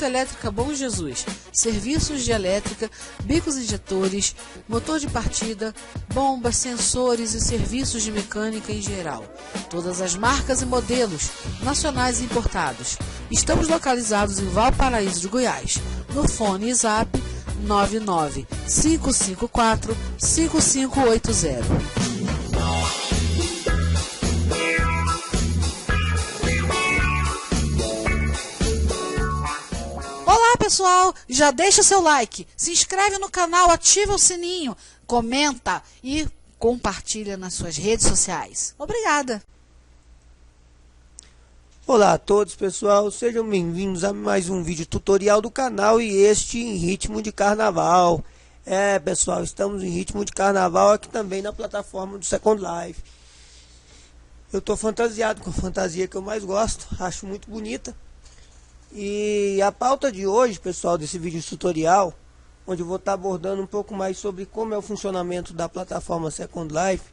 Autoelétrica Bom Jesus, serviços de elétrica, bicos injetores, motor de partida, bombas, sensores e serviços de mecânica em geral. Todas as marcas e modelos, nacionais e importados. Estamos localizados em Valparaíso de Goiás, no fone e zap 99-554-5580. Olá pessoal, já deixa o seu like, se inscreve no canal, ativa o sininho, comenta e compartilha nas suas redes sociais. Obrigada! Olá a todos pessoal, sejam bem-vindos a mais um vídeo tutorial do canal e este em ritmo de carnaval. Pessoal, estamos em ritmo de carnaval aqui também na plataforma do Second Life. Eu estou fantasiado com a fantasia que eu mais gosto, acho muito bonita. E a pauta de hoje, pessoal, desse vídeo tutorial, onde eu vou estar abordando um pouco mais sobre como é o funcionamento da plataforma Second Life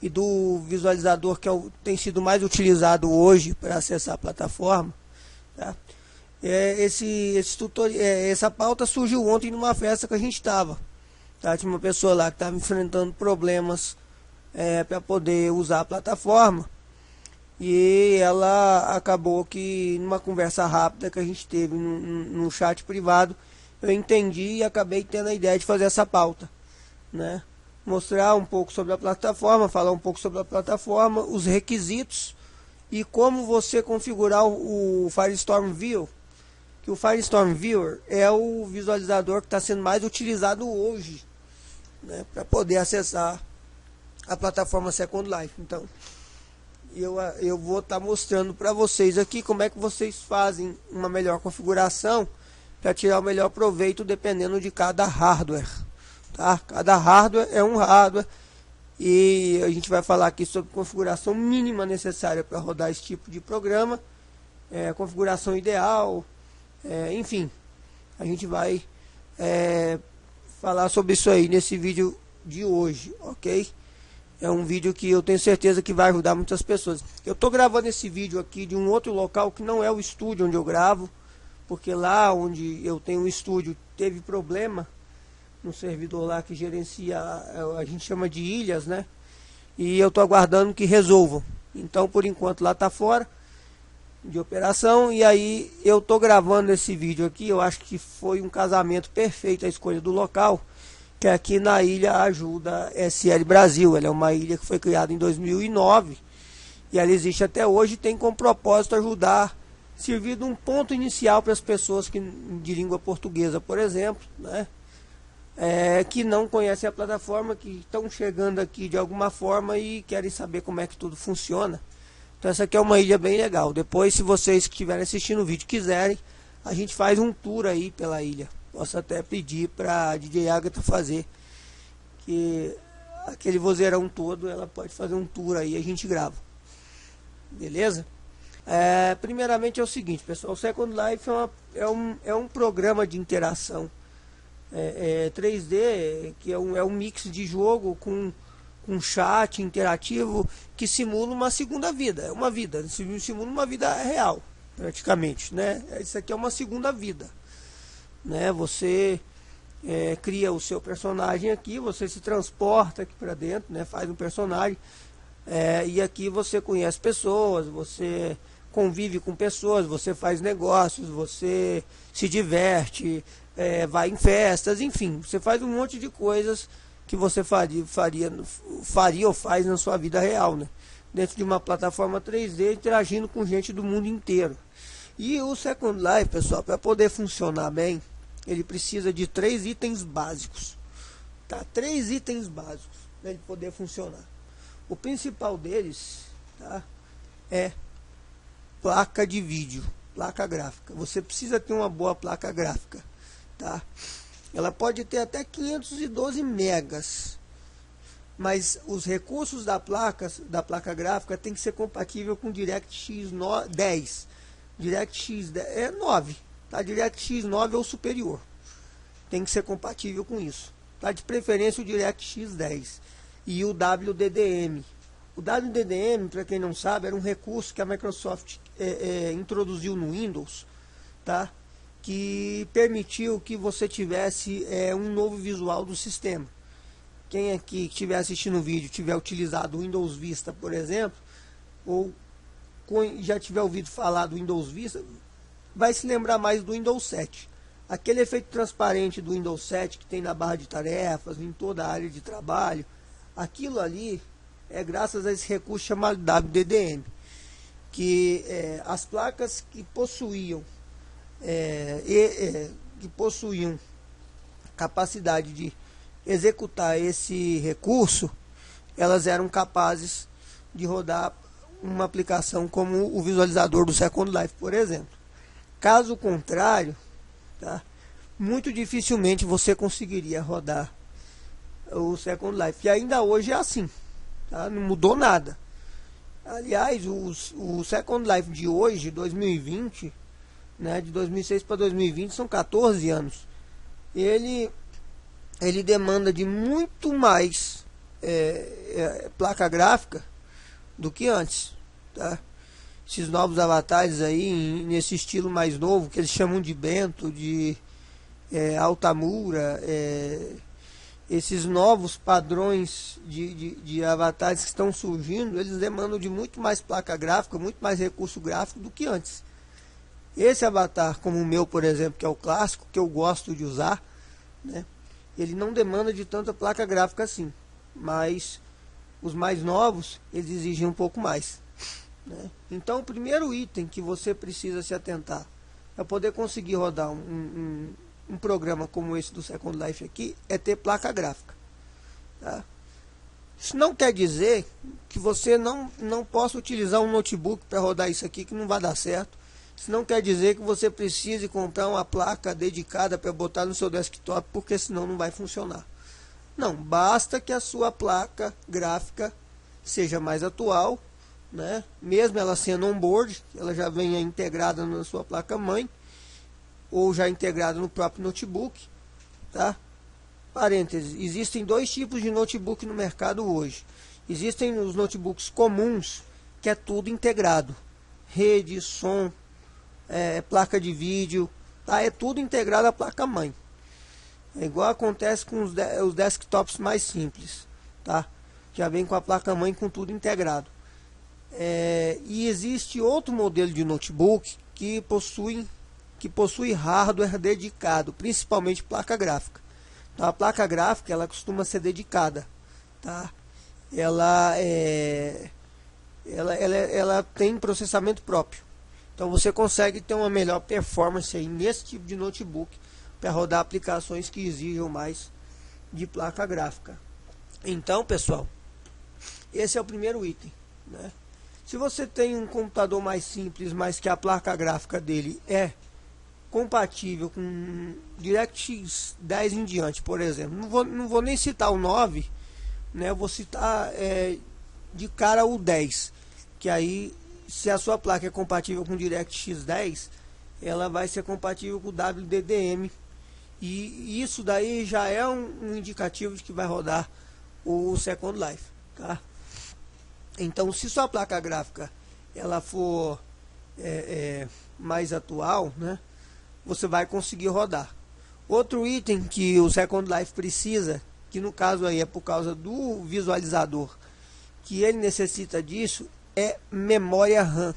e do visualizador que tem sido mais utilizado hoje para acessar a plataforma, tá? Essa pauta surgiu ontem numa festa que a gente estava, tá? Tinha uma pessoa lá que estava enfrentando problemas para poder usar a plataforma, e ela acabou que numa conversa rápida que a gente teve no chat privado, eu entendi e acabei tendo a ideia de fazer essa pauta, né? Mostrar um pouco sobre a plataforma, falar um pouco sobre a plataforma, os requisitos e como você configurar o Firestorm Viewer, que o Firestorm Viewer é o visualizador que está sendo mais utilizado hoje, né, para poder acessar a plataforma Second Life. Então, eu vou estar mostrando para vocês aqui como é que vocês fazem uma melhor configuração para tirar o melhor proveito dependendo de cada hardware. Tá? Cada hardware é um hardware e a gente vai falar aqui sobre configuração mínima necessária para rodar esse tipo de programa, configuração ideal, enfim, a gente vai falar sobre isso aí nesse vídeo de hoje, ok? É um vídeo que eu tenho certeza que vai ajudar muitas pessoas. Eu estou gravando esse vídeo aqui de um outro local que não é o estúdio onde eu gravo, porque lá onde eu tenho um estúdio teve problema no servidor lá que gerencia, a gente chama de ilhas, né? E eu estou aguardando que resolvam. Então, por enquanto, lá está fora de operação. E aí, eu estou gravando esse vídeo aqui. Eu acho que foi um casamento perfeito a escolha do local, que é aqui na ilha Ajuda SL Brasil. Ela é uma ilha que foi criada em 2009 e ela existe até hoje e tem como propósito ajudar, servir de um ponto inicial para as pessoas de língua portuguesa, por exemplo, né? Que não conhecem a plataforma, que estão chegando aqui de alguma forma e querem saber como é que tudo funciona. Então essa aqui é uma ilha bem legal. Depois, se vocês que estiverem assistindo o vídeo quiserem, a gente faz um tour aí pela ilha. Posso até pedir para a DJ Agatha fazer, que aquele vozeirão todo, ela pode fazer um tour aí, a gente grava. Beleza? Primeiramente é o seguinte, pessoal, o Second Life é um programa de interação 3D, que é um mix de jogo com chat interativo que simula uma segunda vida. É uma vida, simula uma vida real, praticamente, né? Isso aqui é uma segunda vida, né? Você cria o seu personagem aqui, você se transporta aqui para dentro, né? Faz um personagem, e aqui você conhece pessoas, você convive com pessoas, você faz negócios, você se diverte, vai em festas, enfim, você faz um monte de coisas que você faria ou faz na sua vida real, né? Dentro de uma plataforma 3D, interagindo com gente do mundo inteiro. E o Second Life, pessoal, para poder funcionar bem, ele precisa de 3 itens básicos, tá? 3 itens básicos para ele poder funcionar. O principal deles, tá, é placa de vídeo, placa gráfica. Você precisa ter uma boa placa gráfica, tá? Ela pode ter até 512 megas, mas os recursos da placa gráfica tem que ser compatível com DirectX 10. DirectX 9, tá? DirectX 9 ou superior. Tem que ser compatível com isso, tá? De preferência o DirectX 10 e o WDDM. O WDDM, para quem não sabe, era um recurso que a Microsoft introduziu no Windows, tá? que permitiu que você tivesse um novo visual do sistema. Quem aqui que estiver assistindo o vídeo tiver utilizado o Windows Vista, por exemplo, ou já tiver ouvido falar do Windows Vista, vai se lembrar mais do Windows 7. Aquele efeito transparente do Windows 7 que tem na barra de tarefas, em toda a área de trabalho, aquilo ali é graças a esse recurso chamado WDDM, que as placas que possuíam capacidade de executar esse recurso, elas eram capazes de rodar uma aplicação como o visualizador do Second Life, por exemplo. Caso contrário, tá, muito dificilmente você conseguiria rodar o Second Life. E ainda hoje é assim, tá? Não mudou nada. Aliás, o Second Life de hoje, 2020, né, de 2006 para 2020, são 14 anos. Ele demanda de muito mais placa gráfica do que antes, tá? Esses novos avatares aí, nesse estilo mais novo, que eles chamam de Bento, de Altamura, esses novos padrões de avatares que estão surgindo, eles demandam de muito mais placa gráfica, muito mais recurso gráfico do que antes. Esse avatar, como o meu, por exemplo, que é o clássico, que eu gosto de usar, né, ele não demanda de tanta placa gráfica assim, mas os mais novos, eles exigem um pouco mais, né? Então, o primeiro item que você precisa se atentar para poder conseguir rodar um programa como esse do Second Life aqui é ter placa gráfica, tá? Isso não quer dizer que você não possa utilizar um notebook para rodar isso aqui, que não vai dar certo. Isso não quer dizer que você precise comprar uma placa dedicada para botar no seu desktop, porque senão não vai funcionar. Não, basta que a sua placa gráfica seja mais atual, né? Mesmo ela sendo on-board, ela já venha integrada na sua placa-mãe, ou já integrada no próprio notebook, tá? Parênteses, existem dois tipos de notebook no mercado hoje. Existem os notebooks comuns, que é tudo integrado. Rede, som, placa de vídeo, tá? É tudo integrado à placa-mãe. É igual acontece com os desktops mais simples, tá? Já vem com a placa-mãe com tudo integrado. E existe outro modelo de notebook que possui hardware dedicado, principalmente placa gráfica. Então, a placa gráfica ela costuma ser dedicada, tá? Ela tem processamento próprio. Então você consegue ter uma melhor performance aí nesse tipo de notebook para rodar aplicações que exijam mais de placa gráfica. Então, pessoal, esse é o primeiro item, né? Se você tem um computador mais simples, mas que a placa gráfica dele é compatível com DirectX 10 em diante, por exemplo, não vou nem citar o 9, né? Eu vou citar de cara o 10, que aí, se a sua placa é compatível com DirectX 10, ela vai ser compatível com o WDDM, e isso daí já é um indicativo de que vai rodar o Second Life, tá? Então, se sua placa gráfica ela for mais atual, né, você vai conseguir rodar. Outro item que o Second Life precisa, que no caso aí é por causa do visualizador, que ele necessita disso, é memória RAM,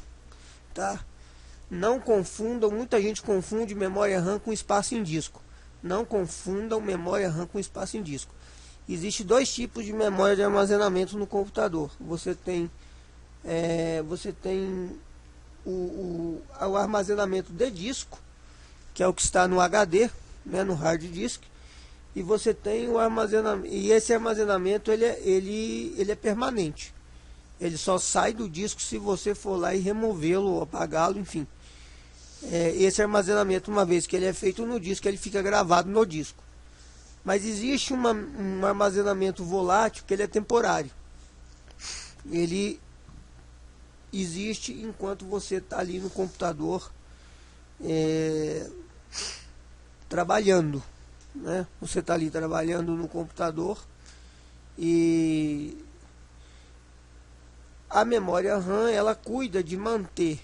tá? Não confundam, muita gente confunde memória RAM com espaço em disco. Não confundam memória RAM com espaço em disco. Existem dois tipos de memória de armazenamento no computador. Você tem o armazenamento de disco, que é o que está no HD, né, no hard disk, e você tem o armazenamento, e esse armazenamento ele é permanente. Ele só sai do disco se você for lá e removê-lo, apagá-lo, enfim. Esse armazenamento, uma vez que ele é feito no disco, ele fica gravado no disco. Mas existe um armazenamento volátil que ele é temporário. Ele existe enquanto você está ali no computador trabalhando, né? Você está ali trabalhando no computador e a memória RAM ela cuida de manter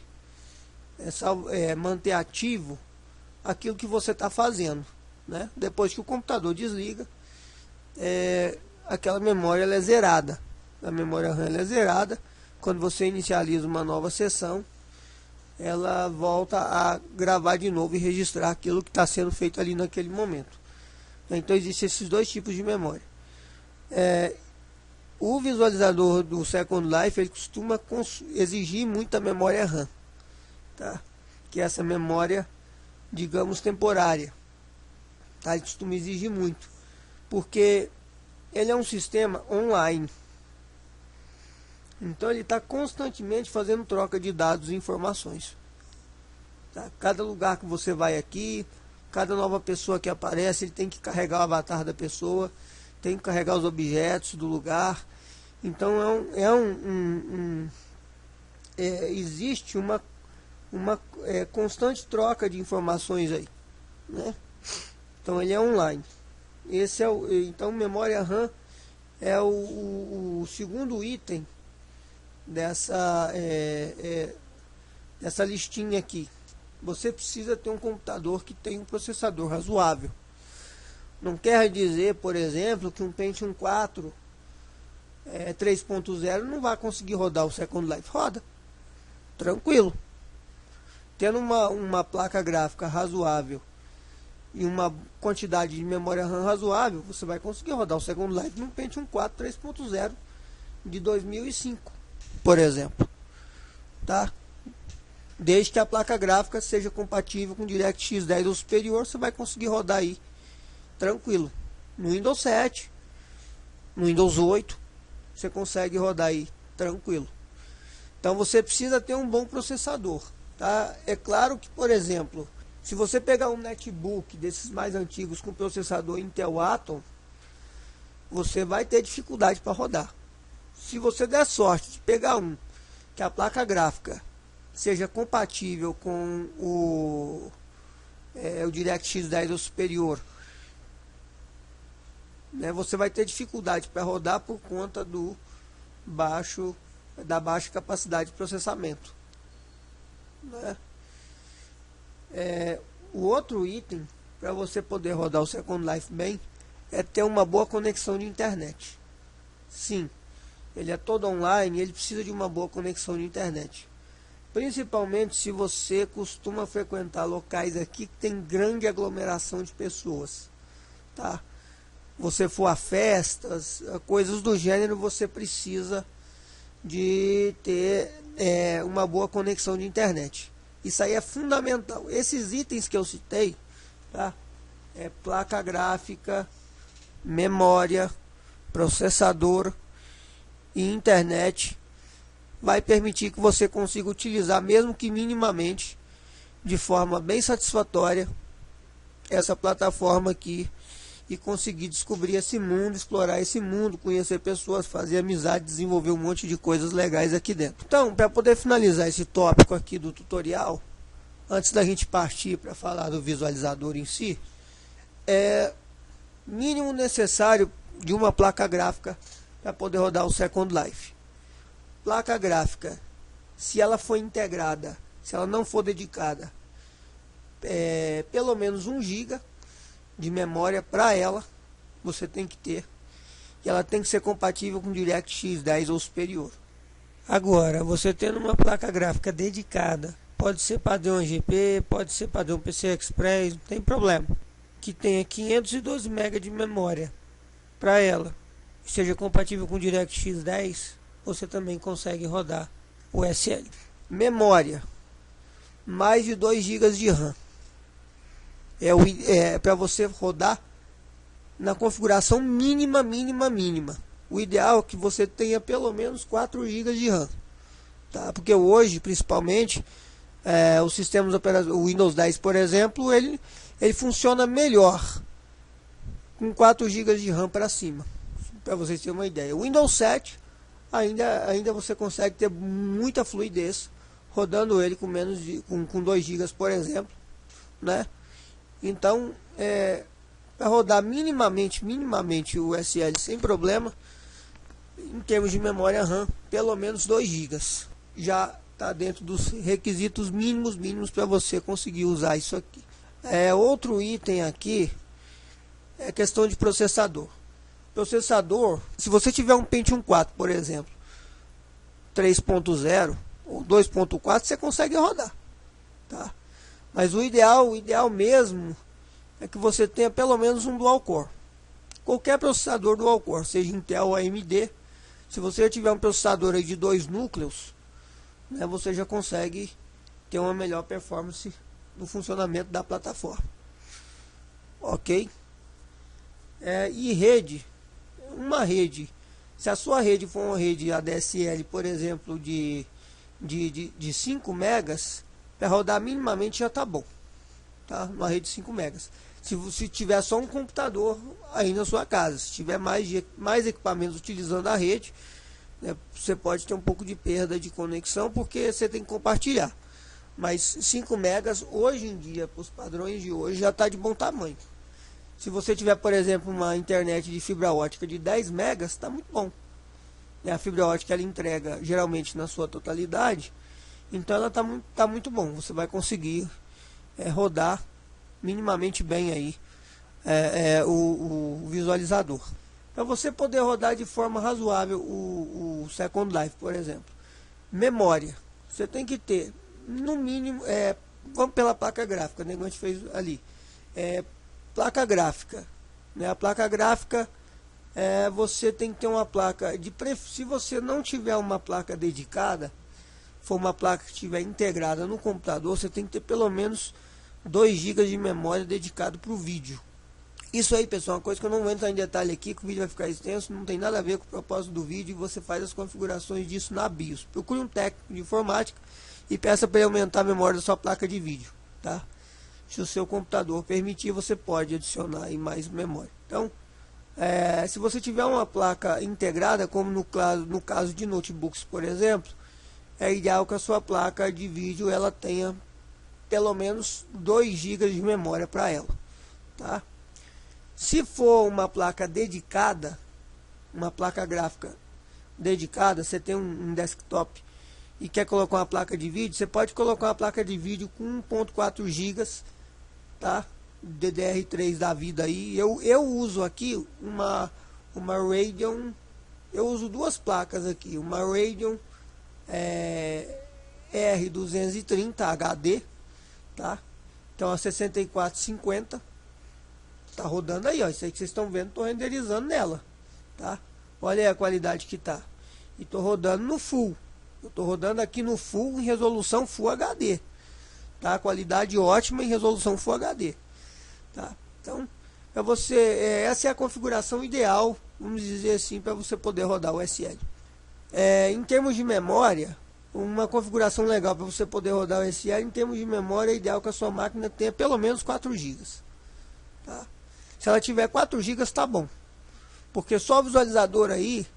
manter ativo aquilo que você está fazendo, né? Depois que o computador desliga, aquela memória ela é zerada. A memória RAM ela é zerada. Quando você inicializa uma nova sessão, ela volta a gravar de novo e registrar aquilo que está sendo feito ali naquele momento. Então existem esses dois tipos de memória. O visualizador do Second Life ele costuma exigir muita memória RAM, tá? Que é essa memória, digamos, temporária, tá? Ele costuma exigir muito, porque ele é um sistema online. Então ele está constantemente fazendo troca de dados e informações, tá? Cada lugar que você vai aqui, cada nova pessoa que aparece, ele tem que carregar o avatar da pessoa, tem que carregar os objetos do lugar. Então existe uma constante troca de informações aí, né? Então ele é online. Então memória RAM é o segundo item dessa listinha aqui. Você precisa ter um computador que tenha um processador razoável. Não quer dizer, por exemplo, que um Pentium 4 3.0 não vai conseguir rodar o Second Life. Roda, tranquilo. Tendo uma placa gráfica razoável e uma quantidade de memória RAM razoável, você vai conseguir rodar o Second Life num Pentium 4 3.0 de 2005, por exemplo, tá? Desde que a placa gráfica seja compatível com DirectX 10 ou superior, você vai conseguir rodar aí tranquilo. No Windows 7, no Windows 8, você consegue rodar aí tranquilo. Então você precisa ter um bom processador, tá? É claro que, por exemplo, se você pegar um netbook desses mais antigos com processador Intel Atom, você vai ter dificuldade para rodar. Se você der sorte de pegar um que a placa gráfica seja compatível com o DirectX 10 ou superior, né, você vai ter dificuldade para rodar por conta da baixa capacidade de processamento, né? O outro item para você poder rodar o Second Life bem é ter uma boa conexão de internet. Sim, ele é todo online e ele precisa de uma boa conexão de internet. Principalmente se você costuma frequentar locais aqui que tem grande aglomeração de pessoas, tá? Você for a festas, coisas do gênero, você precisa de ter uma boa conexão de internet. Isso aí é fundamental. Esses itens que eu citei, tá? Placa gráfica, memória, processador e internet, vai permitir que você consiga utilizar, mesmo que minimamente, de forma bem satisfatória, essa plataforma aqui e conseguir descobrir esse mundo, explorar esse mundo, conhecer pessoas, fazer amizade, desenvolver um monte de coisas legais aqui dentro. Então, para poder finalizar esse tópico aqui do tutorial, antes da gente partir para falar do visualizador em si, mínimo necessário de uma placa gráfica para poder rodar o Second Life. Placa gráfica, se ela for integrada, se ela não for dedicada, pelo menos 1 GB de memória para ela, você tem que ter. E ela tem que ser compatível com DirectX 10 ou superior. Agora, você tendo uma placa gráfica dedicada, pode ser padrão AGP, pode ser padrão PCI Express, não tem problema, que tenha 512 MB de memória para ela, seja compatível com DirectX 10, você também consegue rodar o SL. Memória, mais de 2 GB de RAM. Para você rodar na configuração mínima. O ideal é que você tenha pelo menos 4 GB de RAM, tá? Porque hoje, principalmente, os sistemas operacionais, o Windows 10, por exemplo, ele funciona melhor com 4 GB de RAM para cima, para vocês terem uma ideia. O Windows 7 ainda você consegue ter muita fluidez rodando ele com 2 GB, por exemplo, né? Então, para rodar minimamente o SL sem problema, em termos de memória RAM, pelo menos 2 GB. Já está dentro dos requisitos mínimos para você conseguir usar isso aqui. Outro item aqui é questão de processador. Processador, se você tiver um Pentium 4, por exemplo, 3.0 ou 2.4, você consegue rodar, tá? Mas o ideal mesmo é que você tenha pelo menos um dual core. Qualquer processador dual core, seja Intel ou AMD, se você tiver um processador aí de 2 núcleos, né, você já consegue ter uma melhor performance no funcionamento da plataforma. Ok? E rede, uma rede, se a sua rede for uma rede ADSL, por exemplo, de 5 megas, para rodar minimamente já está bom, tá? Uma rede de 5 megas. Se tiver só um computador aí na sua casa, se tiver mais equipamentos utilizando a rede, né, você pode ter um pouco de perda de conexão, porque você tem que compartilhar. Mas 5 megas hoje em dia, para os padrões de hoje, já está de bom tamanho. Se você tiver, por exemplo, uma internet de fibra ótica de 10 megas, está muito bom. A fibra ótica ela entrega geralmente na sua totalidade, então ela tá muito bom. Você vai conseguir rodar minimamente bem aí o visualizador. Para você poder rodar de forma razoável o Second Life, por exemplo. Memória. Você tem que ter, no mínimo, vamos pela placa gráfica, né, que a gente fez ali. Placa gráfica. Né, a placa gráfica, você tem que ter uma placa, se você não tiver uma placa dedicada, for uma placa que estiver integrada no computador, você tem que ter pelo menos 2 GB de memória dedicado para o vídeo. Isso aí, pessoal, é uma coisa que eu não vou entrar em detalhe aqui, que o vídeo vai ficar extenso, não tem nada a ver com o propósito do vídeo, e você faz as configurações disso na BIOS. Procure um técnico de informática e peça para ele aumentar a memória da sua placa de vídeo, tá? Se o seu computador permitir, você pode adicionar aí mais memória. Então, se você tiver uma placa integrada, como no caso de notebooks, por exemplo, é ideal que a sua placa de vídeo ela tenha pelo menos 2 GB de memória para ela, tá? Se for uma placa dedicada, uma placa gráfica dedicada, você tem um desktop e quer colocar uma placa de vídeo, você pode colocar uma placa de vídeo com 1.4 GB, tá? DDR3 da vida aí. Eu uso aqui uma Radeon, eu uso 2 placas aqui, uma Radeon R230 HD, tá? Então a 6450 tá rodando aí, ó. Isso aí que vocês estão vendo, tô renderizando nela, tá? Olha aí a qualidade que tá. E tô rodando no full. Eu tô rodando aqui no full em resolução Full HD, tá? Qualidade ótima em resolução Full HD, tá? Então, para você, essa é a configuração ideal, vamos dizer assim, para você poder rodar o SL. Em termos de memória, uma configuração legal para você poder rodar o SL, em termos de memória, é ideal que a sua máquina tenha pelo menos 4 GB, tá? Se ela tiver 4 GB, tá bom, porque só o visualizador aí,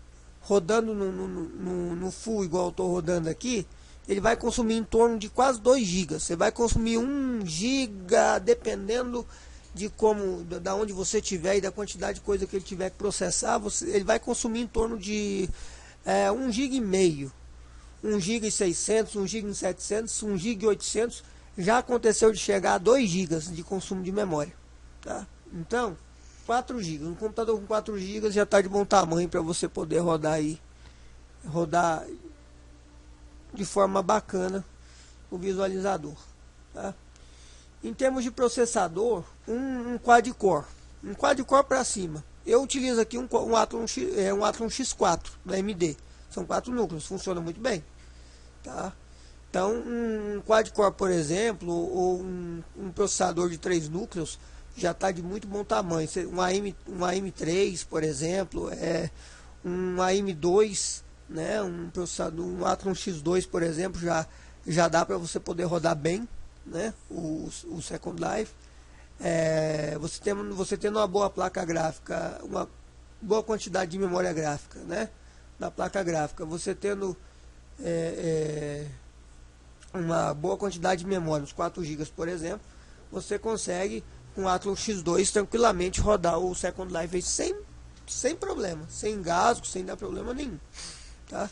rodando no full, igual eu estou rodando aqui, ele vai consumir em torno de quase 2 GB. Você vai consumir 1 GB, dependendo de da onde você tiver e da quantidade de coisa que ele tiver que processar, ele vai consumir em torno de 1,5 GB. 1 GB 600, 1 GB 700, 1 GB 800, já aconteceu de chegar a 2 GB de consumo de memória, tá? Então, 4 GB, um computador com 4 GB já está de bom tamanho para você poder rodar de forma bacana o visualizador, tá? Em termos de processador, um quad-core, para cima. Eu utilizo aqui um Athlon X4 da AMD, são 4 núcleos, funciona muito bem, tá? Então, um quad-core, por exemplo, ou um processador de 3 núcleos, já está de muito bom tamanho. Um AM3, por exemplo, um AM2, né, um processador, um Athlon X2, por exemplo, já dá para você poder rodar bem, né, o Second Life. Você tendo uma boa placa gráfica, uma boa quantidade de memória gráfica, né, da placa gráfica, você tendo uma boa quantidade de memória, uns 4 GB, por exemplo, você consegue com o Athlon X2 tranquilamente rodar o Second Life sem problema, sem engasgo, sem dar problema nenhum, tá?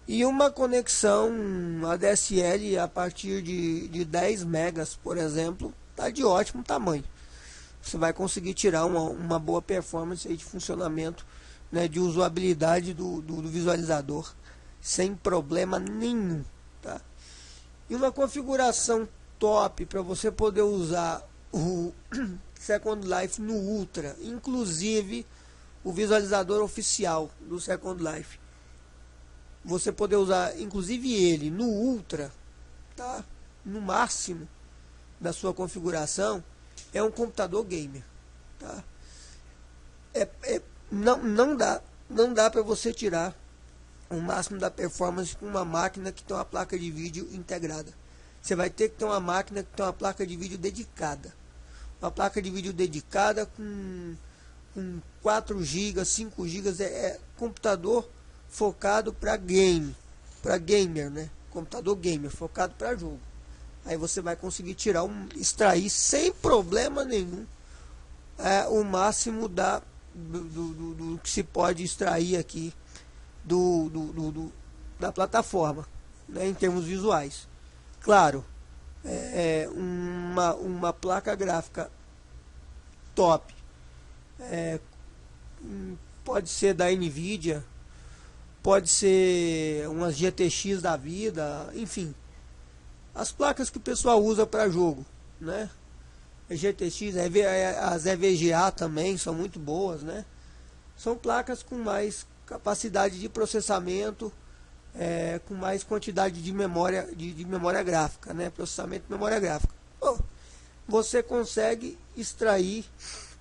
E uma conexão ADSL a partir de 10 megas, por exemplo, tá de ótimo tamanho. Você vai conseguir tirar uma boa performance aí de funcionamento, né, de usabilidade do visualizador sem problema nenhum, tá? E uma configuração top para você poder usar o Second Life no Ultra, inclusive o visualizador oficial do Second Life, você poder usar inclusive ele no Ultra, tá? No máximo da sua configuração, é um computador gamer, tá? Não dá para você tirar o máximo da performance com uma máquina que tem uma placa de vídeo integrada. Você vai ter que ter uma máquina que tem uma placa de vídeo dedicada. Uma placa de vídeo dedicada com 4 GB, 5 GB, é computador focado para game, para gamer, né? Computador gamer focado para jogo. Aí você vai conseguir tirar extrair sem problema nenhum o máximo do que se pode extrair aqui da plataforma, né, em termos visuais. Claro, uma placa gráfica top, pode ser da Nvidia, pode ser umas GTX da vida, enfim, as placas que o pessoal usa para jogo, né? GTX, as EVGA também são muito boas, né? São placas com mais capacidade de processamento, com mais quantidade de memória, de memória gráfica, né? Processamento de memória gráfica. Você consegue extrair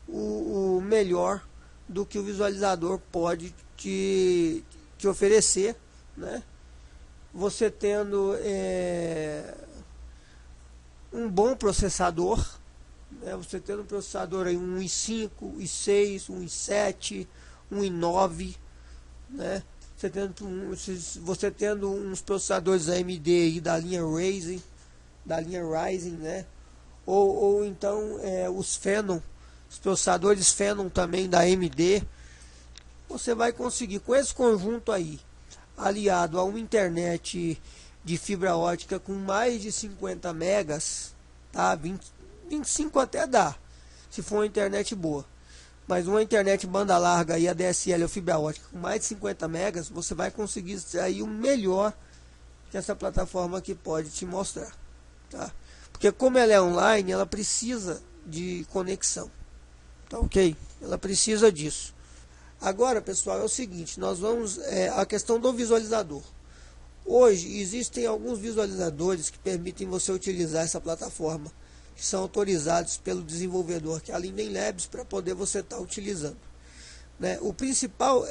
o melhor do que o visualizador pode te oferecer, né? Você tendo um bom processador, né? Você tendo um processador aí, um i5, i6, um i7, um i9, né? Você tendo uns processadores AMD aí da linha Ryzen, né? Ou então os processadores Phenom também da AMD. Você vai conseguir com esse conjunto aí, aliado a uma internet de fibra ótica com mais de 50 megas, tá? 25 até dá, se for uma internet boa. Mas uma internet banda larga aí, ADSL ou fibra ótica com mais de 50 megas, você vai conseguir extrair o melhor que essa plataforma aqui pode te mostrar, tá? Porque como ela é online, ela precisa de conexão, tá ok? Ela precisa disso. Agora, pessoal, é o seguinte, nós vamos a questão do visualizador. Hoje existem alguns visualizadores que permitem você utilizar essa plataforma, que são autorizados pelo desenvolvedor, que é a Linden Labs, para poder você estar utilizando, né? O principal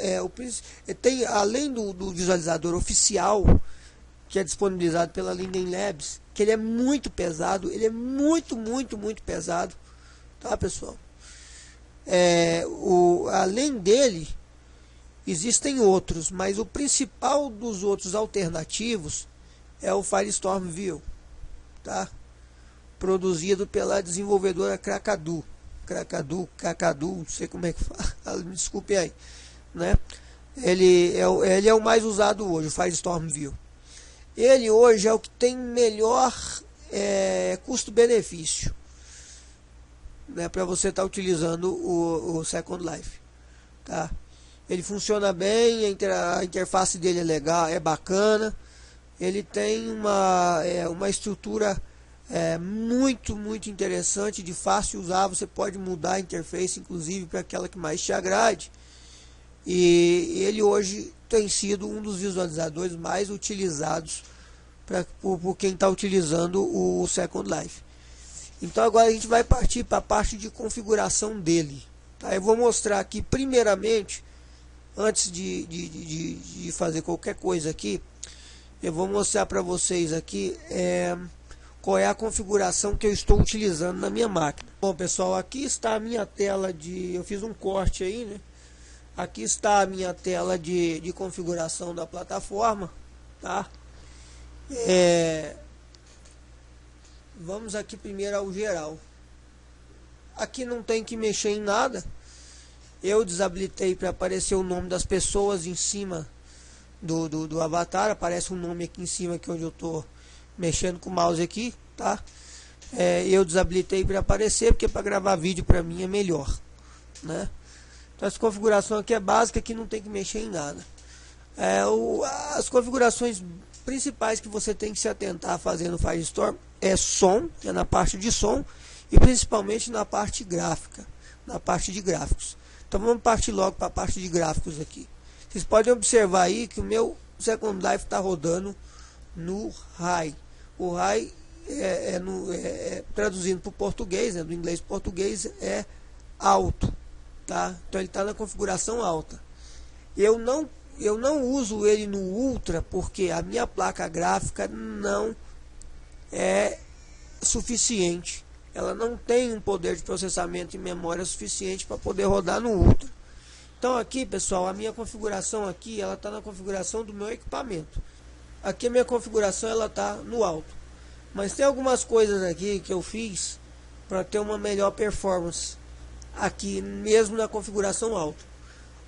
tem, além do visualizador oficial, que é disponibilizado pela Linden Labs, que ele é muito pesado, ele é muito pesado, tá, pessoal? Além dele existem outros, mas o principal dos outros alternativos é o Firestorm View, tá? Produzido pela desenvolvedora Kakadu, não sei como é que fala, me desculpe aí, né? Ele é o mais usado hoje, o Firestorm View. Ele hoje é o que tem melhor custo-benefício, né, para você estar utilizando o Second Life, tá? Ele funciona bem, a interface dele é legal, é bacana. Ele tem uma estrutura muito interessante, de fácil usar. Você pode mudar a interface, inclusive, para aquela que mais te agrade. E ele hoje tem sido um dos visualizadores mais utilizados por quem está utilizando o Second Life. Então agora a gente vai partir para a parte de configuração dele, tá? Eu vou mostrar aqui primeiramente, antes de fazer qualquer coisa aqui, eu vou mostrar para vocês aqui qual é a configuração que eu estou utilizando na minha máquina. Bom, pessoal, aqui está a minha tela eu fiz um corte aí, né? Aqui está a minha tela de configuração da plataforma, tá? Vamos aqui primeiro ao geral. Aqui não tem que mexer em nada. Eu desabilitei para aparecer o nome das pessoas em cima do avatar. Aparece um nome aqui em cima, aqui onde eu estou mexendo com o mouse aqui, tá? eu desabilitei para aparecer, porque para gravar vídeo para mim é melhor, né? Então essa configuração aqui é básica, que não tem que mexer em nada. As configurações principais que você tem que se atentar a fazer no Firestorm é som, é na parte de som, e principalmente na parte gráfica, na parte de gráficos. Então vamos partir logo para a parte de gráficos aqui. Vocês podem observar aí que o meu Second Life está rodando no High. O High traduzindo para o português, né, do inglês para português, é alto, tá? Então ele está na configuração alta. Eu não uso ele no Ultra porque a minha placa gráfica não é suficiente. Ela não tem um poder de processamento e memória suficiente para poder rodar no Ultra. Então aqui, pessoal, a minha configuração aqui, ela está na configuração do meu equipamento. Aqui a minha configuração, ela está no alto. Mas tem algumas coisas aqui que eu fiz para ter uma melhor performance aqui, mesmo na configuração alta.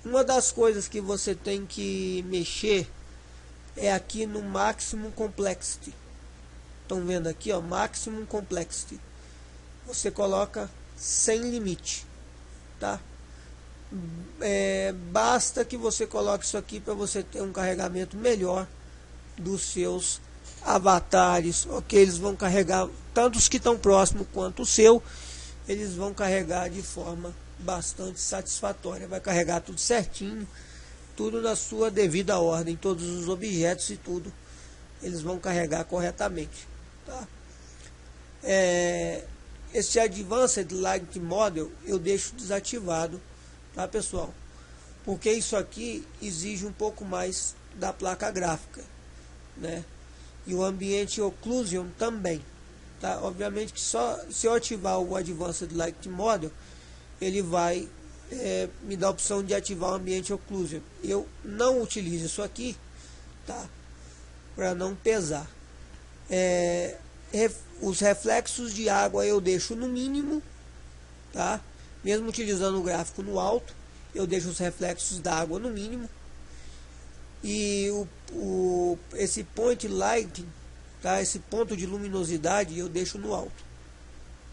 Uma das coisas que você tem que mexer é aqui no Maximum Complexity. Estão vendo aqui, ó, Maximum Complexity. Você coloca sem limite, tá? Basta que você coloque isso aqui para você ter um carregamento melhor dos seus avatares, ok? Eles vão carregar, tanto os que estão próximos quanto o seu, eles vão carregar de forma bastante satisfatória. Vai carregar tudo certinho, tudo na sua devida ordem, todos os objetos e tudo, eles vão carregar corretamente, tá? Esse Advanced Light Model eu deixo desativado, tá, pessoal? Porque isso aqui exige um pouco mais da placa gráfica, né? E o Ambient Occlusion também, tá? Obviamente que só se eu ativar o Advanced Light Model, ele vai me dar a opção de ativar o Ambient Occlusion. Eu não utilizo isso aqui, tá? Para não pesar. Os reflexos de água eu deixo no mínimo, tá? Mesmo utilizando o gráfico no alto, eu deixo os reflexos da água no mínimo. E esse point lighting, tá? Esse ponto de luminosidade eu deixo no alto,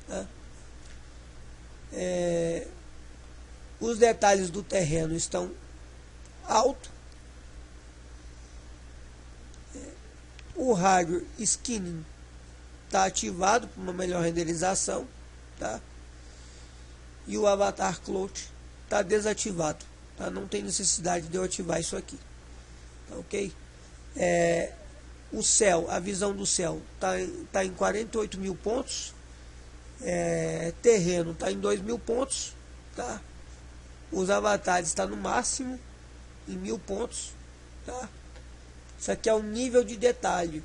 tá? Os detalhes do terreno estão alto. O hardware skinning está ativado para uma melhor renderização, tá? E o avatar cloth está desativado, tá? Não tem necessidade de eu ativar isso aqui, tá, ok? O céu, a visão do céu tá em 48 mil pontos. Terreno está em 2.000 pontos, tá? Os avatares está no máximo em 1.000 pontos, tá? Isso aqui é o nível de detalhe,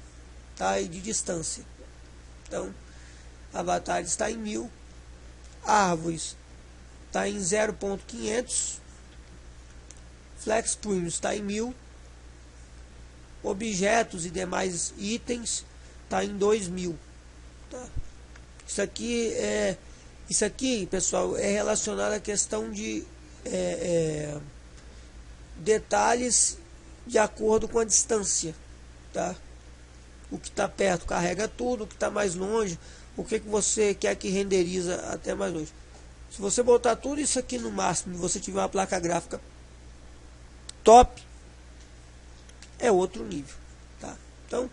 tá? E de distância. Então, avatares está em 1.000, árvores está em 0.500, flex premium está em 1.000, objetos e demais itens está em 2.000, tá? Isso aqui, pessoal, é relacionado à questão de detalhes de acordo com a distância, tá? O que está perto carrega tudo, o que está mais longe, o que você quer que renderiza até mais longe. Se você botar tudo isso aqui no máximo e você tiver uma placa gráfica top, é outro nível, tá? Então,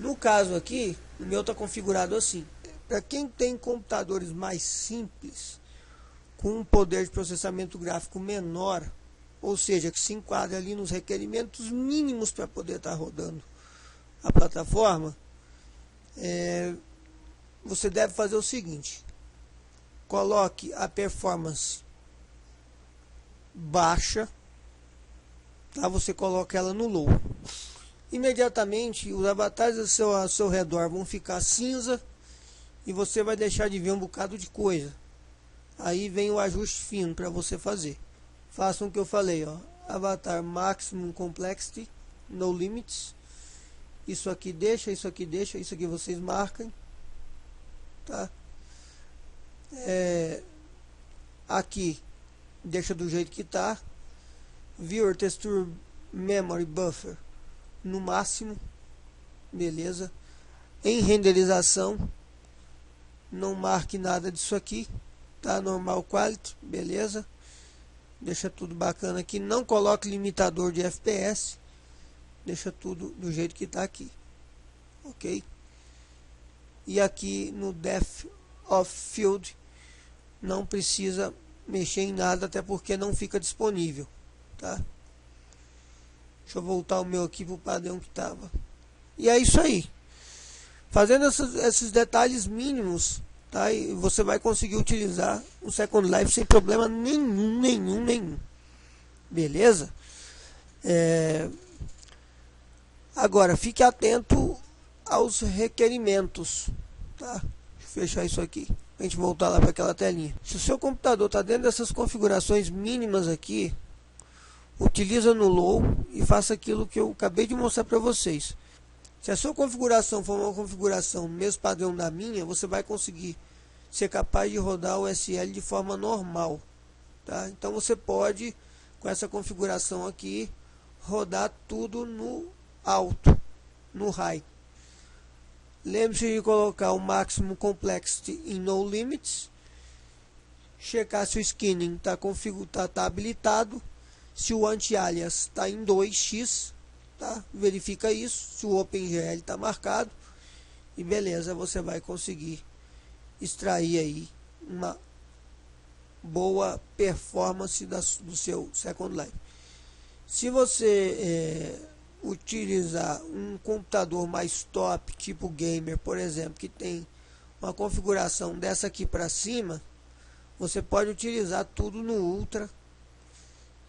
no caso aqui, o meu está configurado assim. Para quem tem computadores mais simples, com um poder de processamento gráfico menor, ou seja, que se enquadra ali nos requerimentos mínimos para poder estar rodando a plataforma, você deve fazer o seguinte: coloque a performance baixa, tá? Você coloca ela no low. Imediatamente os avatares ao seu redor vão ficar cinza e você vai deixar de ver um bocado de coisa. Aí vem o ajuste fino para você fazer. Façam o que eu falei, ó. Avatar Maximum Complexity, No Limits. Isso aqui deixa, isso aqui deixa, isso aqui vocês marcam, tá? Aqui deixa do jeito que tá. Viewer Texture Memory Buffer no máximo, beleza? Em renderização não marque nada disso aqui, tá? Normal quality, beleza? Deixa tudo bacana aqui, não coloque limitador de FPS, deixa tudo do jeito que está aqui, ok? E aqui no Depth of Field não precisa mexer em nada, até porque não fica disponível, tá? Deixa eu voltar o meu aqui para o padrão que estava. E é isso aí. Fazendo esses detalhes mínimos, tá? E você vai conseguir utilizar o Second Life sem problema nenhum. Beleza? Agora, fique atento aos requerimentos, tá? Deixa eu fechar isso aqui, pra gente voltar lá para aquela telinha. Se o seu computador está dentro dessas configurações mínimas aqui, utiliza no low e faça aquilo que eu acabei de mostrar para vocês. Se a sua configuração for uma configuração mesmo padrão da minha, você vai conseguir ser capaz de rodar o SL de forma normal, tá? Então você pode, com essa configuração aqui, rodar tudo no alto, no high. Lembre-se de colocar o máximo complexity em no limits, checar se o skinning tá habilitado, se o anti-alias está em 2x, tá? Verifica isso, se o OpenGL está marcado, e beleza, você vai conseguir extrair aí uma boa performance do seu Second Life. Se você utilizar um computador mais top, tipo gamer, por exemplo, que tem uma configuração dessa aqui para cima, você pode utilizar tudo no Ultra,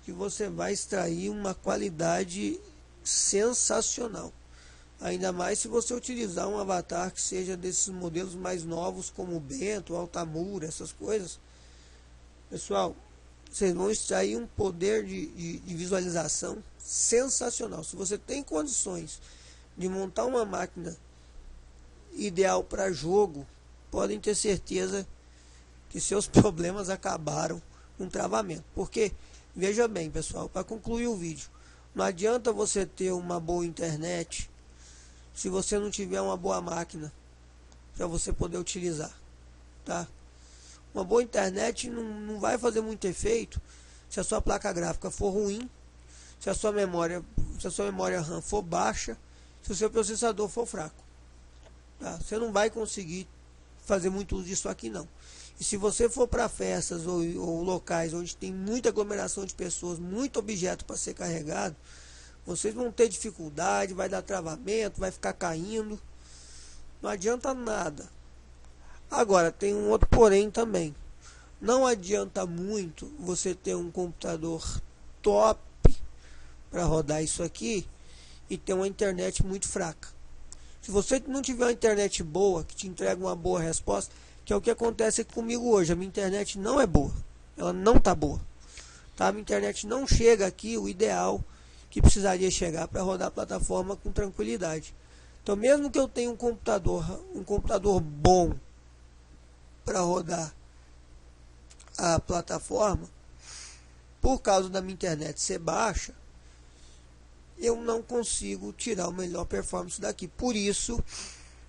que você vai extrair uma qualidade sensacional. Ainda mais se você utilizar um avatar que seja desses modelos mais novos, como o Bento, o Altamura, essas coisas. Pessoal, vocês vão extrair um poder de visualização sensacional. Se você tem condições de montar uma máquina ideal para jogo, podem ter certeza que seus problemas acabaram com travamento. Porque, veja bem, pessoal, para concluir o vídeo, não adianta você ter uma boa internet se você não tiver uma boa máquina para você poder utilizar, tá? Uma boa internet não vai fazer muito efeito se a sua placa gráfica for ruim, se a sua memória RAM for baixa, se o seu processador for fraco, tá? Você não vai conseguir fazer muito uso disso aqui não. E se você for para festas ou locais onde tem muita aglomeração de pessoas, muito objeto para ser carregado, vocês vão ter dificuldade, vai dar travamento, vai ficar caindo, não adianta nada. Agora, tem um outro porém também. Não adianta muito você ter um computador top para rodar isso aqui e ter uma internet muito fraca. Se você não tiver uma internet boa, que te entrega uma boa resposta, que é o que acontece aqui comigo hoje, a minha internet não é boa, ela não está boa, tá? A minha internet não chega aqui o ideal que precisaria chegar para rodar a plataforma com tranquilidade. Então, mesmo que eu tenha um computador bom para rodar a plataforma, por causa da minha internet ser baixa, eu não consigo tirar o melhor performance daqui. Por isso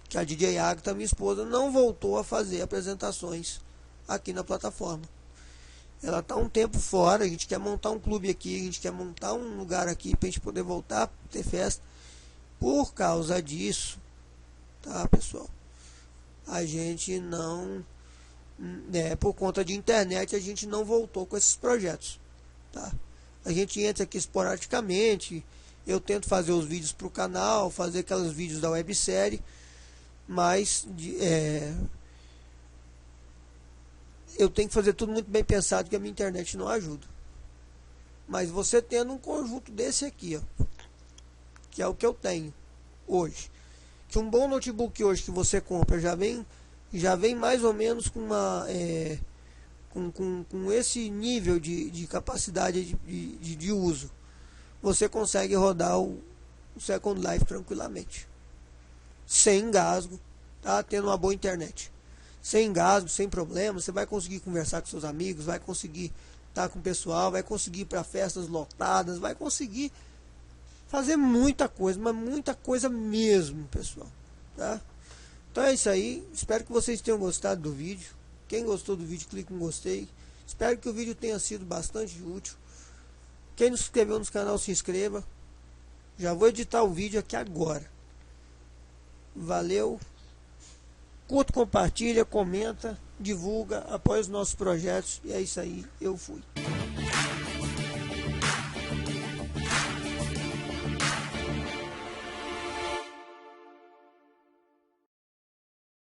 que a DJ Agatha, minha esposa, não voltou a fazer apresentações aqui na plataforma. Ela está um tempo fora, a gente quer montar um clube aqui, a gente quer montar um lugar aqui para a gente poder voltar a ter festa. Por causa disso, tá, pessoal? A gente não, por conta de internet, a gente não voltou com esses projetos, tá? A gente entra aqui esporadicamente, eu tento fazer os vídeos para o canal, fazer aqueles vídeos da websérie, mas eu tenho que fazer tudo muito bem pensado, que a minha internet não ajuda. Mas você tendo um conjunto desse aqui, ó, que é o que eu tenho hoje, que um bom notebook hoje que você compra já vem mais ou menos com uma com esse nível de capacidade de uso, você consegue rodar o Second Life tranquilamente, sem engasgo, tá? Tendo uma boa internet, sem engasgo, sem problema. Você vai conseguir conversar com seus amigos, vai conseguir estar com o pessoal, vai conseguir ir para festas lotadas, vai conseguir fazer muita coisa, mas muita coisa mesmo, pessoal, tá? Então é isso aí, espero que vocês tenham gostado do vídeo. Quem gostou do vídeo, clique em gostei. Espero que o vídeo tenha sido bastante útil. Quem não se inscreveu no canal, se inscreva. Já vou editar o vídeo aqui agora. Valeu. Curta, compartilha, comenta, divulga, apoia os nossos projetos. E é isso aí, eu fui.